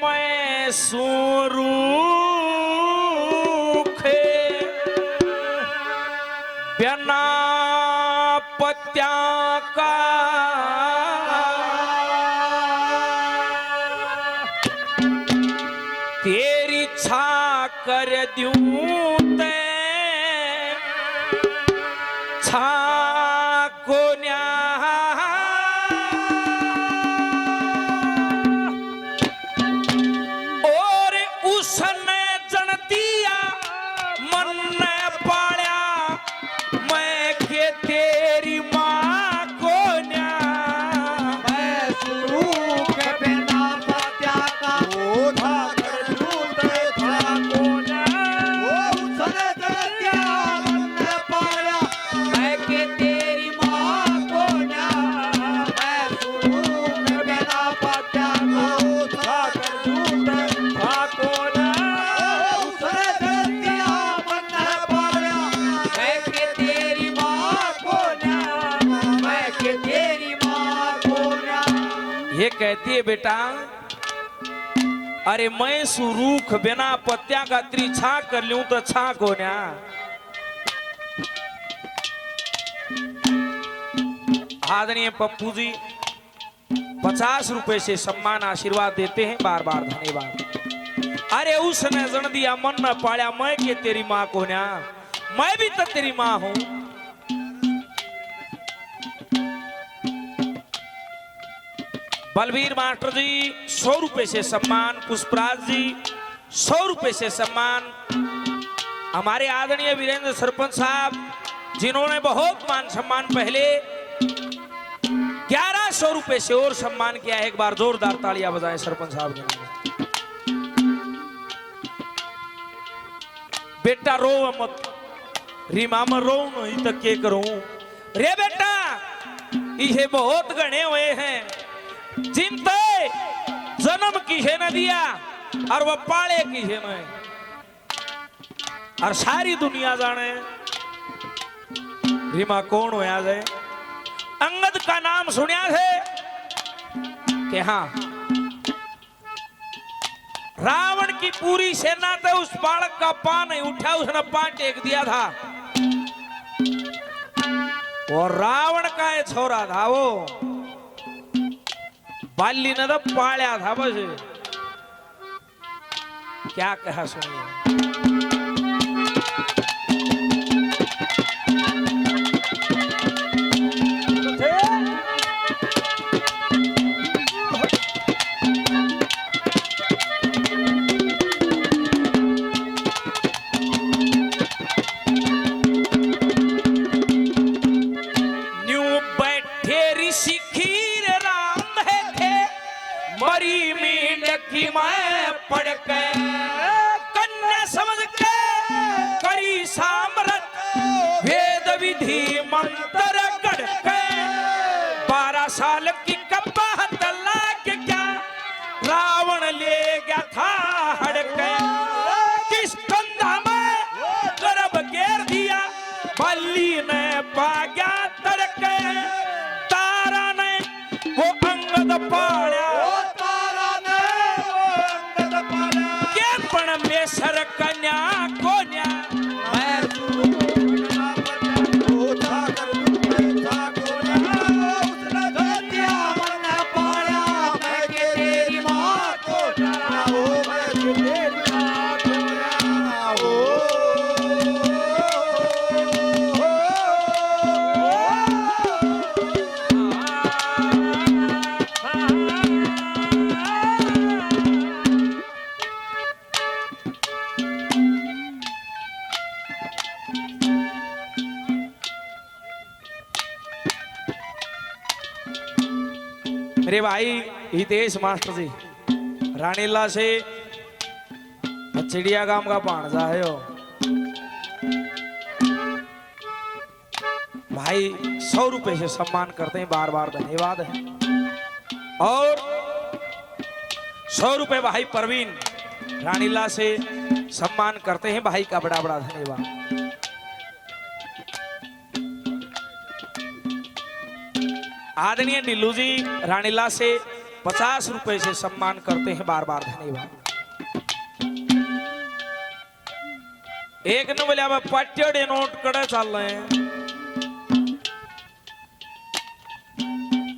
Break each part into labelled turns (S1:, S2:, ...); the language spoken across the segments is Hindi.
S1: मैं सूरूखे बिना पत्या का तेरी छा कर दूं ते छा को न्या और उसने जन दिया मन ने पाया मैं के तेरी माँ को न्या
S2: मैं शुरू के बिना पत्या का था कर दूं ते था को न्या वो उसने जन दिया मन ने पाया मैं के तेरी माँ को न्या मैं शुरू के बिना पत्या का था कर दूं ते था को न्या उसने जन दिया मन ने पाया मैं के तेरी माँ को न्या मैं के तेरी माँ को न्या।
S1: ये कहती है बेटा अरे मैं सुरूख बिना पत्या का त्रिछा कर लूं तो छा को न्या। आदरणीय पप्पू जी 50 रुपए से सम्मान आशीर्वाद देते हैं, बार बार धन्यवाद। अरे उसने जन दिया मन न पाया मैं के तेरी माँ को न्या, मैं भी तो तेरी माँ हूं। बलबीर मास्टर जी 100 रुपए से सम्मान, पुष्पराज जी 100 रुपए से सम्मान, हमारे आदरणीय वीरेंद्र सरपंच साहब जिन्होंने बहुत मान सम्मान पहले 1100 रुपए से और सम्मान किया है। एक बार जोरदार तालियां बजाएं सरपंच साहब के लिए। बेटा रो मत, रीमा में रो नहीं तो के करूं रे बेटा, ये बहुत गणे हुए हैं जिनते जन्म किसे न दिया और वह पाले किसे न, और सारी दुनिया जाने रीमा कौन होया जाए। अंगद का नाम सुनिया है कि हाँ रावण की पूरी सेना तो उस बालक का पा नहीं उठा, उसने पा टेक दिया था। और रावण का ये छोरा था वो बाली ने तो पाया था बस। क्या कहा सुनिए। न्यू बैठे ऋषि खीर राम है थे मरी मींड की मैं पढ़ के कन्या समझ के करी सामरत वेद विधि मंत्र गढ़ के 12 साल की कपाहत लाग क्या रावण ले गया था हड़के, किस कंधा में गर्भ घेर दिया बल्ली ने पा गया तड़के, तारा ने वो अंगद पाया के परमेश्वर कन्या को न्या।
S2: मैं शुरू के बिना पत्या को था कर दूं ते था को न्या उसने जन दिया मन ने पाया मैं के तेरी माँ को न्या ओ मैं के तेरी माँ को न्या ओ
S1: मेरे भाई हितेश मास्टर जी रानीला से चिड़िया गांव का भाणजा है हो भाई 100 रुपए से सम्मान करते हैं, बार बार धन्यवाद है। और 100 रुपए भाई परवीन रानीला से सम्मान करते हैं, भाई का बड़ा बड़ा धन्यवाद। आदरणीय नीलू जी रानीला से 50 रुपए से सम्मान करते हैं। बार बार धन्यवाद। एक ने बोले अब पाट्योड़े नोट कड़े चल रहे हैं,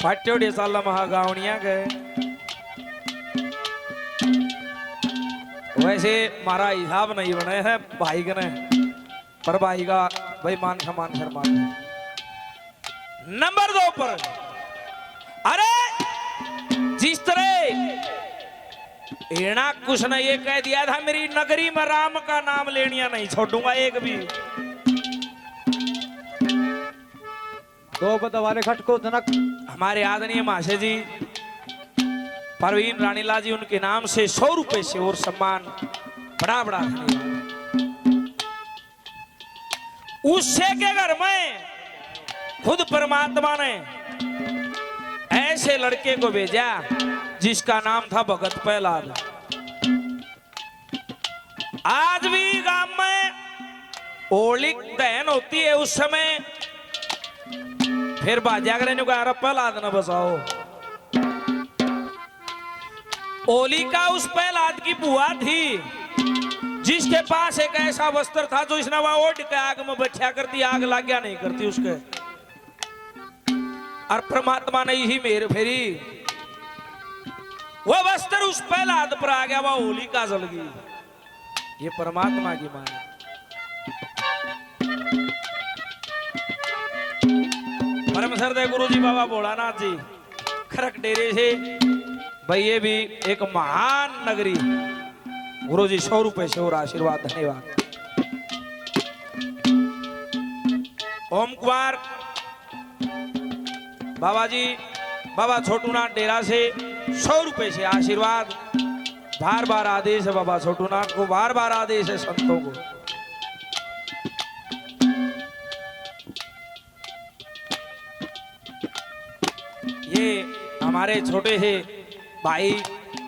S1: पाट्योड़े चल महागावनिया गए। वैसे मारा हिसाब नहीं बने है भाई ने, पर भाई का भाई मान सम्मान शर्मान। नंबर 2 पर अरे जिस तरह एना कुछ ने ये कह दिया था मेरी नगरी में राम का नाम लेनिया नहीं छोड़ूंगा एक भी।
S2: 2 वाले खट को जनक
S1: हमारे आदरणीय महाशय जी परवीन रानीला जी उनके नाम से 100 रुपए से और सम्मान। बड़ा बड़ा धन्यवाद। उससे के घर में खुद परमात्मा ने ऐसे लड़के को भेजा जिसका नाम था भगत प्रहलाद। आज भी गांव में होली दहन होती है उस समय फिर बाजागरे ने कहा प्रहलाद न बसाओ। होलिका उस प्रहलाद की बुआ थी जिसके पास एक ऐसा वस्त्र था जो इसने वहां ओढ़ के आग में बैठा करती, आग लाग गया नहीं करती उसके। और परमात्मा ने ही मेरे फेरी वो वस्त्र उस प्रहलाद पर आ गया, वह होलिका जल गई। ये परमात्मा की मान। परम श्रद्धेय गुरु जी बाबा भोलानाथ जी खरक डेरे से भाई, ये भी एक महान नगरी। गुरु जी 100 रुपए से और आशीर्वाद। धन्यवाद। ओम कुमार बाबा जी बाबा छोटूनाथ डेरा से 100 रुपए से आशीर्वाद। बार बार आदेश है बाबा छोटूनाथ को, बार बार आदेश है संतों को। ये हमारे छोटे से भाई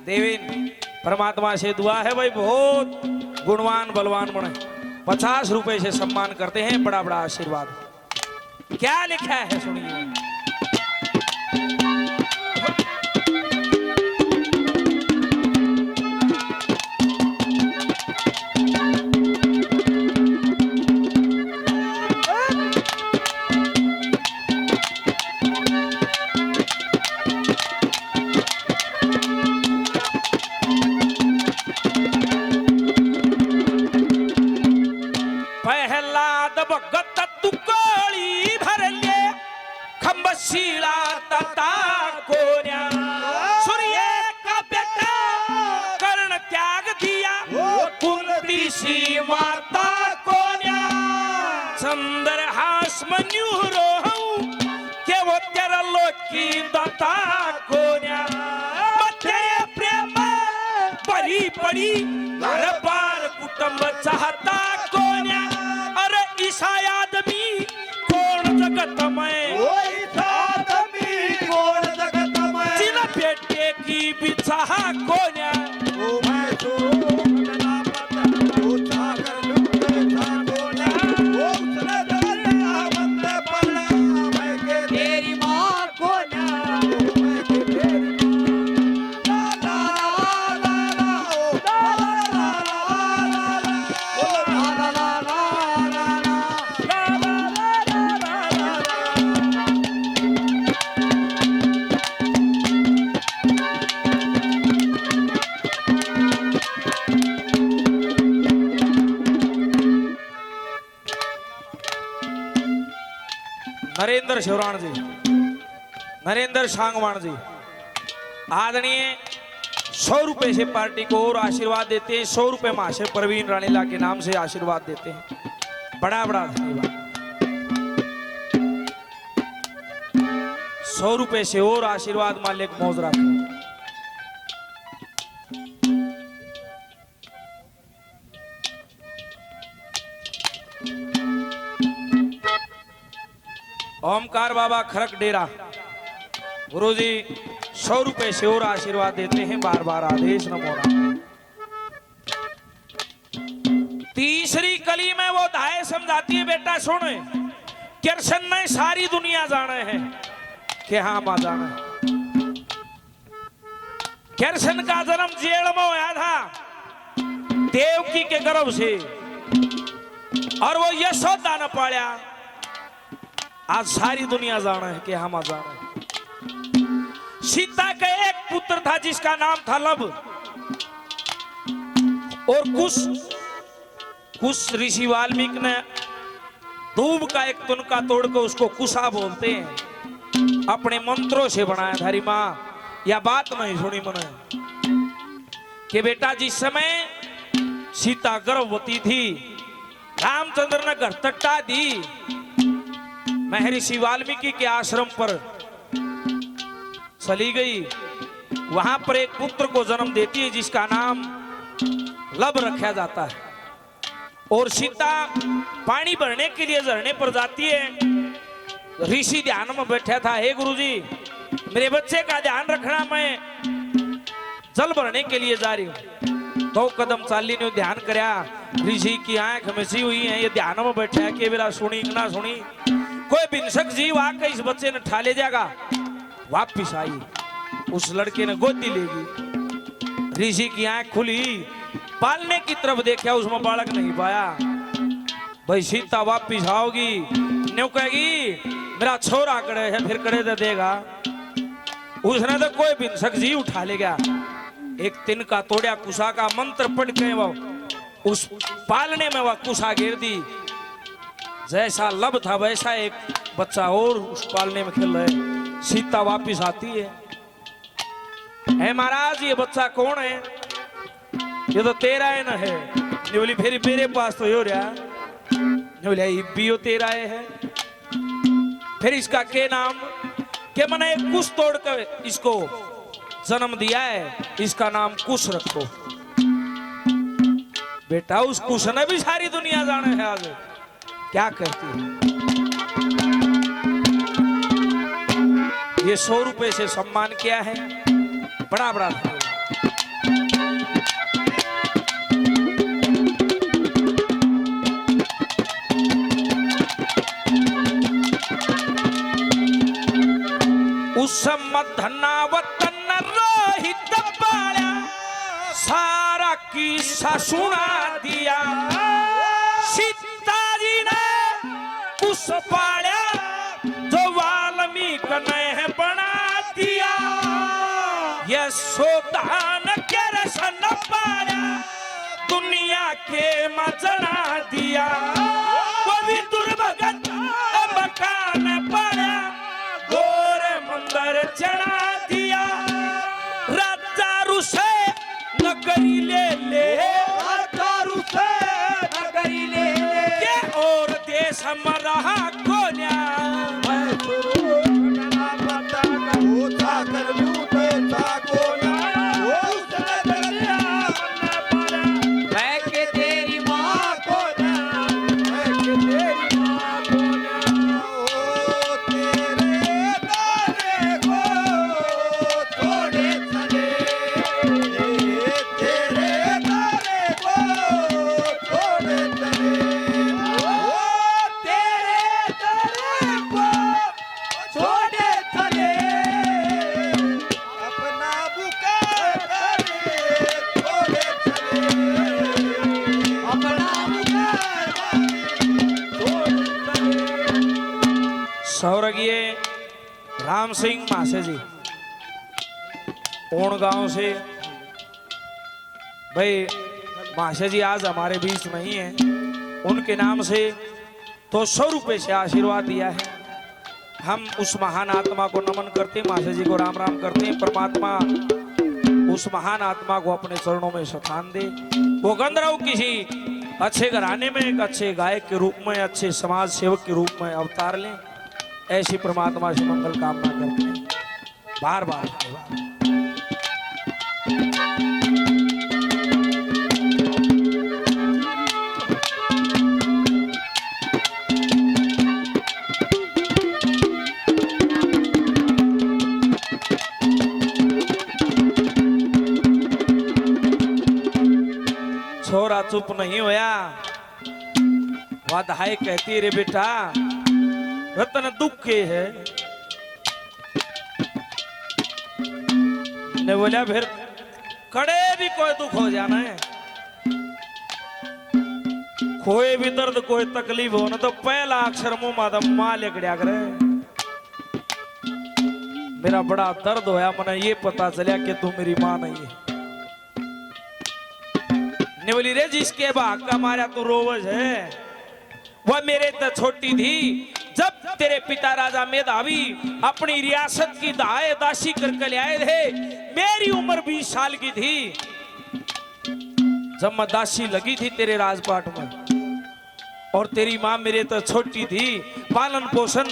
S1: देवेन परमात्मा से दुआ है भाई बहुत गुणवान बलवान बने। 50 रुपए से सम्मान करते हैं। बड़ा बड़ा आशीर्वाद। क्या लिखा है सुनिए। पड़ी बार कुटुंब चाहता कोन्या। अरे ईसा आदमी कौन जगत में, जिन बेटे की बिछाह कोन्या। नरेंद्र शिवराण जी, नरेंद्र सांगवान जी आदरणीय 100 रुपए से पार्टी को और आशीर्वाद देते हैं। 100 रुपए महाशय परवीन रानीला के नाम से आशीर्वाद देते हैं। बड़ा बड़ा धन्यवाद। 100 रुपए से और आशीर्वाद मालिक मौज रखे। ओमकार बाबा खरक डेरा गुरुजी 100 रुपए से और आशीर्वाद देते हैं। बार बार आदेश नमो नारायण। तीसरी कली में वो धाय समझाती है बेटा सुन, कृष्ण ने सारी दुनिया जाने हैं कि हाँ मां जाना है। कृष्ण का जन्म जेल में हुआ था देवकी के गर्भ से, और वो यशोदा न पाया। आज सारी दुनिया जाना है कि हम जाना है। सीता का एक पुत्र था जिसका नाम था लब, और कुश ऋषि वाल्मीकि ने दूब का एक तुनका तोड़कर उसको कुशा बोलते हैं, अपने मंत्रों से बनाया था। री मां यह बात नहीं सुनी मैंने कि बेटा जिस समय सीता गर्भवती थी, रामचंद्र ने घर तट्टा दी, महर्षि वाल्मीकि के आश्रम पर चली गई। वहां पर एक पुत्र को जन्म देती है जिसका नाम लब रखा जाता है। और सीता पानी भरने के लिए झरने पर जाती है। ऋषि ध्यान में बैठा था, हे गुरुजी मेरे बच्चे का ध्यान रखना, मैं जल भरने के लिए जा रही हूं। 2 कदम चाली ने ध्यान करया, ऋषि की आंख मिसी हुई है, ये ध्यान में बैठा है कि मेरा सुनी ना सुनी, कोई बिनसक जीव आके इस बच्चे ने ठा ले जाएगा। वापिस आई, उस लड़के ने गोदी लेगी। ऋषि की आंख खुली, पालने की तरफ देखा, उसमें बालक नहीं पाया। भाई सीता वापिस आओगी, न्यू कहेगी मेरा छोरा कड़े है, फिर कड़े दे देगा। उसने तो कोई बिनसक जीव उठा ले गया, एक तिनका तोड़ा, कुशा का मंत्र पढ़ के वो उस पालने में वह कुशा गिर दी। जैसा लब था वैसा एक बच्चा और उस पालने में खेल रहे। सीता वापिस आती है, हे महाराज ये बच्चा कौन है? ये तो तेरा है ना है। बोली फिर मेरे पास तो यो रहा, भी तेरा है। फिर इसका के नाम के मैंने एक कुश तोड़ कर इसको जन्म दिया है, इसका नाम कुश रखो। बेटा उस कुश ने भी सारी दुनिया जाने है आगे क्या कहती है। ये 100 रुपए से सम्मान किया है, बड़ा बड़ा धनावतन रोहित पाया, सारा किस्सा सुना दिया। सीता जी ने कुश पाया जो वाल्मीकि ने बना दिया। यशोदा ने कृष्ण पाया, दुनिया के मजना दिया। वो भी दुर्भगत बकान पड़ा, गोरे मंदिर चढ़ा दिया। राजा रुसे नगरी ले ले, राजा रुसे नगरी ले ले, और देश में रहा कोन्या। मैं शुरू ना पता हो था कर लूं तेरा कोना, वो उसने दरिया न पाया। मैं के तेरी माँ को ना, मैं के तेरी माँ को ना, ओ तेरे तारे को थोड़े चले, तेरे तारे को थोड़े चले, ओ तेरे तारे को थोड़े चले। अपना बुका करे थोड़े चले, अपना बुका थोड़े चले। स्वर्गीय राम सिंह मासे जी ओण गांव से, भाई मासे जी आज हमारे बीच नहीं है, उनके नाम से तो 100 रुपए से आशीर्वाद दिया है। हम उस महान आत्मा को नमन करते हैं, मासे जी को राम राम करते हैं। परमात्मा उस महान आत्मा को अपने चरणों में स्थान दे। वो गंधर्व किसी अच्छे घराने में एक अच्छे गायक के रूप में, अच्छे समाज सेवक के रूप में अवतार लें, ऐसी परमात्मा से मंगल कामना करते हैं। बार बार छोरा चुप नहीं होया, वाधाई कहती रे बेटा रतन दुख के है। ने बोला फिर कड़े भी कोई दुख हो जाना है, कोई भी दर्द कोई तकलीफ हो ना तो पहला अक्षर मुंह माता मां लिखड़िया करे। मेरा बड़ा दर्द होया, मने ये पता चलिया कि तू मेरी मां नहीं है। ने बोली रे जिसके भाग का मारा तू रोवज है, वह मेरे तो छोटी थी जब तेरे पिता राजा मेधावी अपनी रियासत की दाए दासी करके ले आए थे। मेरी उम्र 20 साल की थी जब मैं दासी लगी थी तेरे राजपाट में, और तेरी माँ मेरे तो छोटी थी, पालन पोषण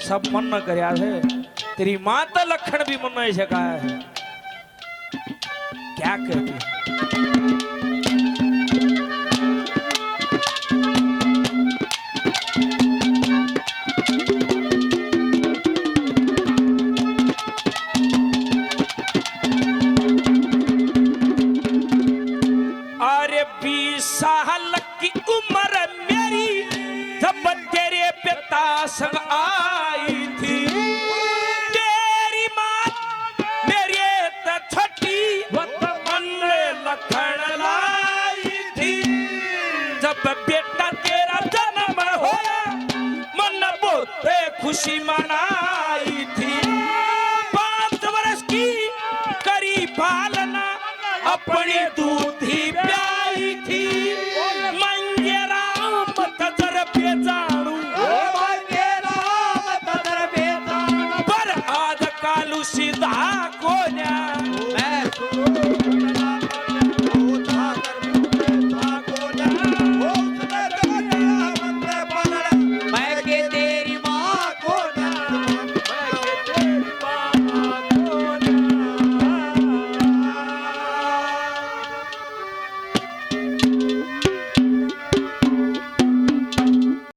S1: सब मन न करया है। तेरी माँ तो लखन भी मन नहीं सकाया है। क्या कहती है? अरे 20 साल की उम्र मेरी जब तेरे पिता संग आई थी। तेरी माँ मेरी तो छोटी मन लखन लाई थी। जब बेटा तेरा जन्म होया मन बहुत खुशी मनाई थी। 5 वर्ष की करी पालना अपनी दूध ही प्याई थी।